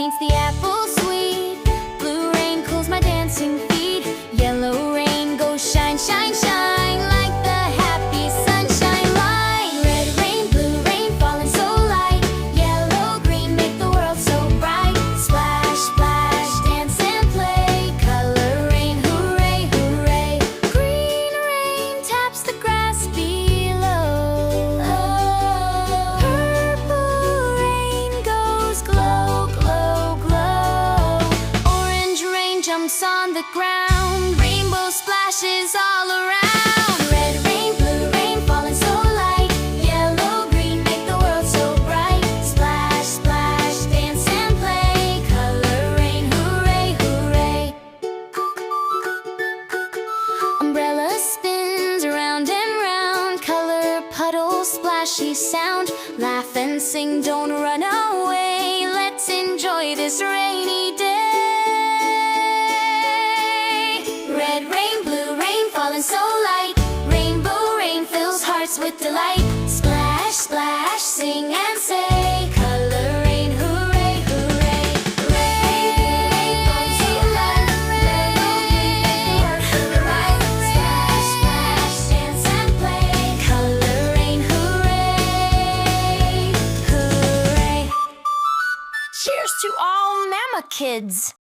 makes the apple sweet. Blue rain cools my dancing feet. Yellow rain goes shine, shine, shine like the happy sunshine light. Red rain, blue rain falling so light. Yellow, green make the world so bright. Splash, splash, dance and play. Color rain, hooray, hooray. Green rain taps the grass below. Purple rain goes glow, glow, glow. Orange rain jumps on the ground. Rainbow splashes all around. Red rain, blue rain falling so light. Yellow, green make the world so bright. Splash, splash, dance and play. Color rain, hooray, hooray. Umbrella spins round and round. Color puddle splashy sound. Laugh and sing, don't run away. Let's enjoy this rainy day. Red rain, blue rain falling so light. Rainbow rain fills hearts with delight. Splash, splash, sing and say. Color rain, hooray, hooray. Rain falling so light. Rainbow green make the world so bright. Splash, splash, dance and play. Color rain, hooray, hooray. Cheers to all Mama kids.